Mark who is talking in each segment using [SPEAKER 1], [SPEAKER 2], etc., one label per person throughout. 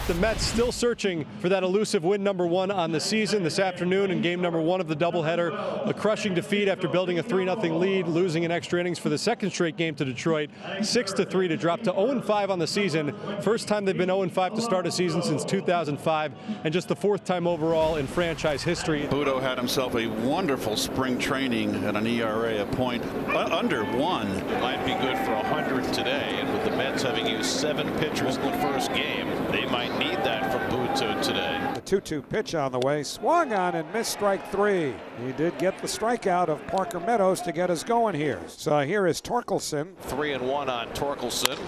[SPEAKER 1] The Mets still searching for that elusive win number 1 on the season this afternoon in game number 1 of the doubleheader. A crushing defeat after building a 3-0 lead, losing in extra innings for the second straight game to Detroit, 6-3 to drop to 0-5 on the season. First time they've been 0-5 to start a season since 2005, and just the 4th time overall in franchise history.
[SPEAKER 2] Budo had himself a wonderful spring training at an ERA of point under 1.
[SPEAKER 3] Might be good for 100 today, and with the Mets having used 7 pitchers in the first game, they might need that from Budo today.
[SPEAKER 4] The 2-2 pitch on the way, swung on and missed strike 3. He did get the strikeout of Parker Meadows to get us going here. So here is Torkelson.
[SPEAKER 3] 3-1 on Torkelson,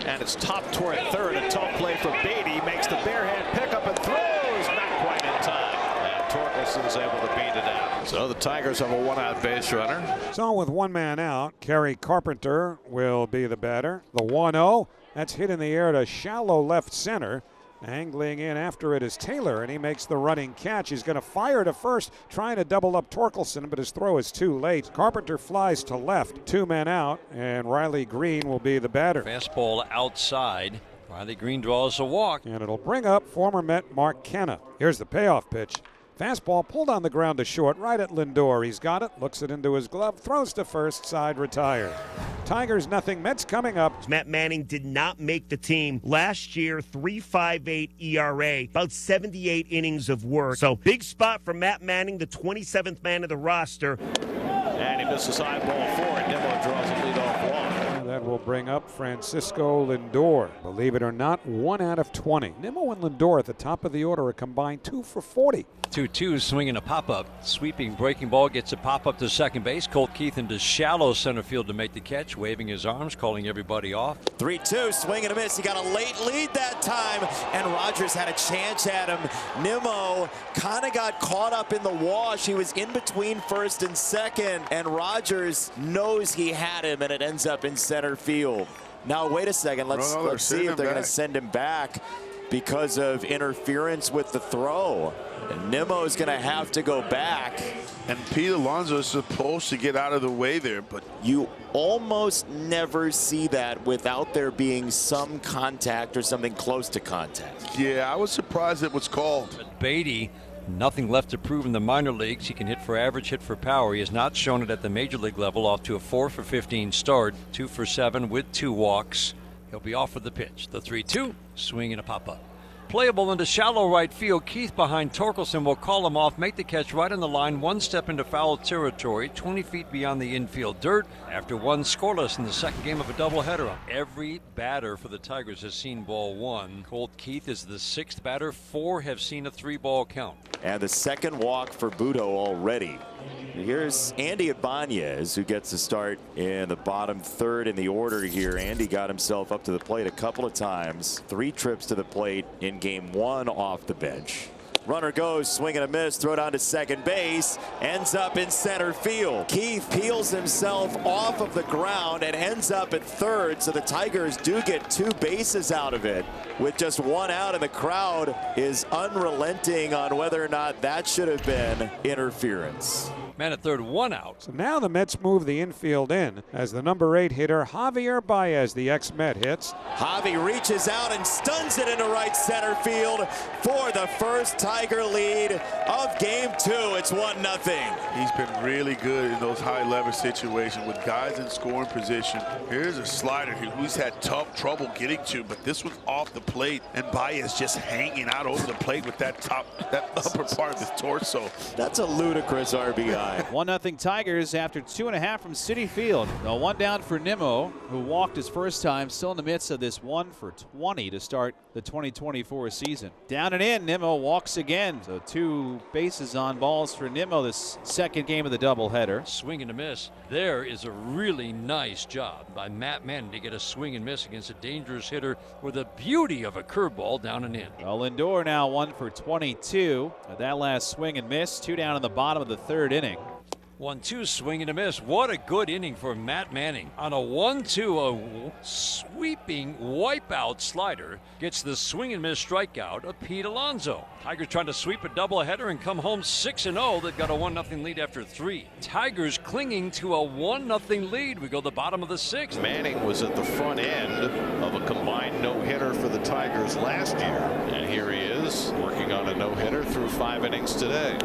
[SPEAKER 3] and it's top toward third. A tough play for Beatty, makes the bare hand pickup and throws, not quite in time. And Torkelson's able to beat it out. So the Tigers have a 1-out base runner.
[SPEAKER 4] So with 1 man out, Kerry Carpenter will be the batter. The 1-0, that's hit in the air to shallow left center. Angling in after it is Taylor, and he makes the running catch. He's going to fire to first, trying to double up Torkelson, but his throw is too late. Carpenter flies to left, 2 men out, and Riley Green will be the batter.
[SPEAKER 5] Fastball outside. Riley Green draws a walk.
[SPEAKER 4] And it'll bring up former Met Mark Canha. Here's the payoff pitch. Fastball pulled on the ground to short, right at Lindor. He's got it, looks it into his glove, throws to first, side retired. Tigers nothing, Mets coming up.
[SPEAKER 6] Matt Manning did not make the team last year, 3.58 ERA, about 78 innings of work. So big spot for Matt Manning, the 27th man of the roster.
[SPEAKER 3] And he misses high ball 4, and Nimmo draws a leadoff walk.
[SPEAKER 4] That will bring up Francisco Lindor. Believe it or not, 1 out of 20. Nimmo and Lindor at the top of the order, a combined 2 for 40.
[SPEAKER 5] 2-2, swinging a pop-up. Sweeping, breaking ball, gets a pop-up to second base. Colt Keith into shallow center field to make the catch, waving his arms, calling everybody off.
[SPEAKER 7] 3-2, swing and a miss. He got a late lead that time, and Rogers had a chance at him. Nimmo kind of got caught up in the wash. He was in between first and second, and Rogers knows he had him, and it ends up in center field. Now, wait a second. Let's see if they're going to send him back because of interference with the throw. And Nimmo's going to have to go back.
[SPEAKER 8] And Pete Alonso is supposed to get out of the way there, but
[SPEAKER 7] you almost never see that without there being some contact or something close to contact.
[SPEAKER 8] Yeah, I was surprised it was called.
[SPEAKER 5] But Beatty, nothing left to prove in the minor leagues. He can hit for average, hit for power. He has not shown it at the major league level, off to a 4 for 15 start, 2 for 7 with 2 walks. He'll be off for the pitch. The 3-2, swing and a pop-up. Playable into shallow right field. Keith behind Torkelson will call him off, make the catch right on the line, 1 step into foul territory, 20 feet beyond the infield dirt. After 1 scoreless in the second game of a doubleheader. Every batter for the Tigers has seen ball 1. Colt Keith is the 6th batter. 4 have seen a 3-ball count.
[SPEAKER 7] And the second walk for Budo already. Here's Andy Ibanez, who gets to start in the bottom 3rd in the order here. Andy got himself up to the plate a couple of times. 3 trips to the plate in game 1 off the bench. Runner goes, swing and a miss, throw down to second base, ends up in center field. Keith peels himself off of the ground and ends up at 3rd, so the Tigers do get 2 bases out of it with just 1 out, and the crowd is unrelenting on whether or not that should have been interference.
[SPEAKER 5] Man at third, 1 out.
[SPEAKER 4] So now the Mets move the infield in as the number 8 hitter, Javier Baez, the ex-Met, hits.
[SPEAKER 7] Javi reaches out and stuns it into right center field for the first Tiger lead of game 2. It's 1-0.
[SPEAKER 8] He's been really good in those high leverage situations with guys in scoring position. Here's a slider he's had tough trouble getting to, but this was off the plate, and Baez just hanging out over the plate with that upper part of his torso.
[SPEAKER 7] That's a ludicrous RBI.
[SPEAKER 9] 1-0 Tigers after 2.5 from Citi Field. Now 1 down for Nimmo, who walked his first time, still in the midst of this 1 for 20 to start the 2024 season. Down and in, Nimmo walks again. So 2 bases on balls for Nimmo this second game of the doubleheader.
[SPEAKER 5] Swing and a miss. There is a really nice job by Matt Manning to get a swing and miss against a dangerous hitter with a beauty of a curveball down and in.
[SPEAKER 9] Well, Lindor now 1 for 22. That last swing and miss, 2 down in the bottom of the 3rd inning.
[SPEAKER 5] 1-2, swing and a miss. What a good inning for Matt Manning. On a 1-2, a sweeping wipeout slider gets the swing and miss strikeout of Pete Alonso. Tigers trying to sweep a doubleheader and come home 6-0. They've got a 1-0 lead after 3. Tigers clinging to a 1-0 lead. We go to the bottom of the 6th.
[SPEAKER 3] Manning was at the front end of a combined no-hitter for the Tigers last year. And here he is working on a no-hitter through 5 innings today.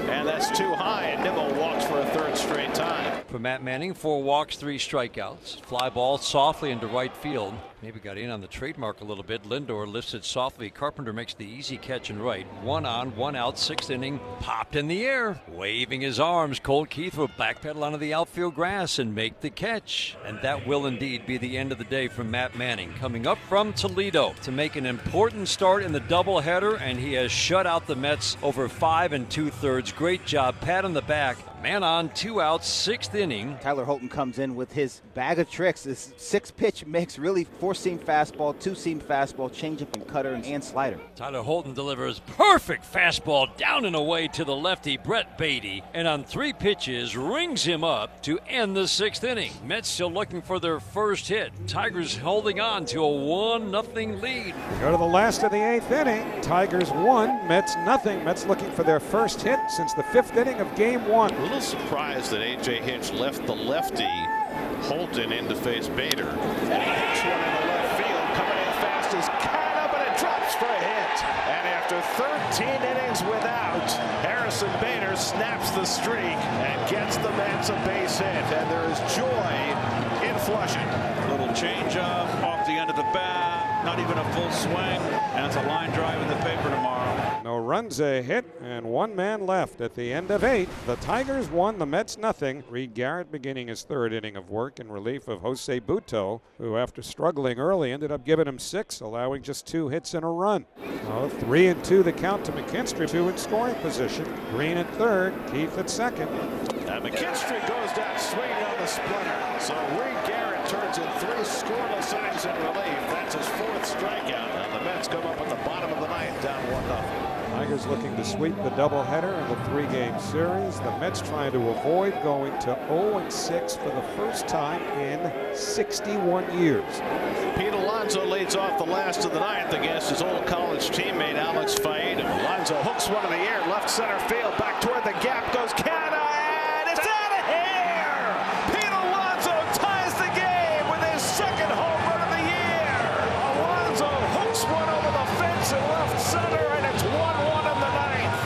[SPEAKER 3] And that's too high, and Nimmo walks for a 3rd straight time.
[SPEAKER 5] For Matt Manning, 4 walks, 3 strikeouts. Fly ball softly into right field. Maybe got in on the trademark a little bit. Lindor lifts it softly. Carpenter makes the easy catch and right. 1 on, 1 out, 6th inning. Popped in the air. Waving his arms, Cole Keith will backpedal onto the outfield grass and make the catch. And that will indeed be the end of the day from Matt Manning. Coming up from Toledo to make an important start in the doubleheader, and he has shut out the Mets over 5 2/3. Great job. Pat on the back. Man on, 2 outs, 6th inning.
[SPEAKER 10] Tyler Holton comes in with his bag of tricks. This 6-pitch mix, really 4-seam fastball, 2-seam fastball, changeup and cutter and slider.
[SPEAKER 5] Tyler Holton delivers perfect fastball down and away to the lefty Brett Beatty, and on 3 pitches rings him up to end the 6th inning. Mets still looking for their first hit. Tigers holding on to a 1-0 lead.
[SPEAKER 4] We go to the last of the 8th inning. Tigers 1, Mets nothing. Mets looking for their first hit since the 5th inning of Game 1.
[SPEAKER 3] A little surprised that A.J. Hinch left the lefty Holton in to face Bader. And he hits one in the left field. Coming in fast is Canna, but it drops for a hit. And after 13 innings without, Harrison Bader snaps the streak and gets the Mets a base hit. And there is joy in Flushing.
[SPEAKER 11] Little changeup off the end of the bat, not even a full swing, and it's a line drive in the paper tomorrow.
[SPEAKER 4] No runs, a hit, and 1 man left at the end of 8. The Tigers 1, the Mets nothing. Reed Garrett beginning his 3rd inning of work in relief of Jose Butto, who after struggling early ended up giving him 6, allowing just 2 hits and a run. 3-2 the count to McKinstry, 2 in scoring position. Green at 3rd, Keith at 2nd.
[SPEAKER 3] And McKinstry goes down swinging on the splinter. So Reed Garrett turns in 3 scoreless innings in relief. That's his 4th strikeout. And the Mets come up at the bottom of the 9th, down 1-0.
[SPEAKER 4] Tigers looking to sweep the doubleheader in the 3-game series. The Mets trying to avoid going to 0-6 for the first time in 61 years.
[SPEAKER 3] Pete Alonso leads off the last of the 9th against his old college teammate Alex Faedo. Alonso hooks one in the air, left center field, back toward the gap goes Canna, and it's out of here! Pete Alonso ties the game with his 2nd home run of the year. Alonso hooks one over the fence in left center, and it's 1-1 in the 9th.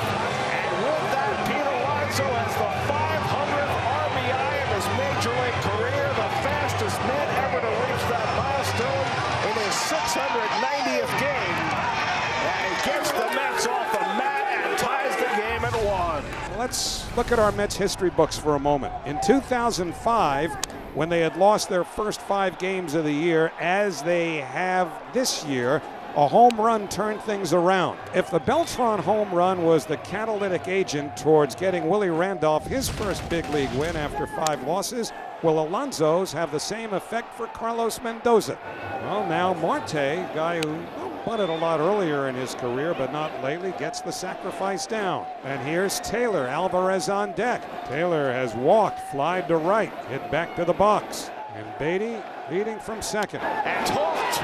[SPEAKER 3] And with that, Pete Alonso has the 500th RBI of his major league career, the fastest man ever to reach that milestone in his 690th game. And he gets the Mets off the mat and ties the game at 1.
[SPEAKER 4] Let's look at our Mets history books for a moment. In 2005, when they had lost their first 5 games of the year, as they have this year, a home run turned things around. If the Beltran home run was the catalytic agent towards getting Willie Randolph his first big league win after 5 losses, will Alonso's have the same effect for Carlos Mendoza? Well, now Marte, guy who bunted a lot earlier in his career, but not lately, gets the sacrifice down. And here's Taylor, Alvarez on deck. Taylor has walked, flied to right, hit back to the box. And Beatty leading from 2nd.
[SPEAKER 3] And Holt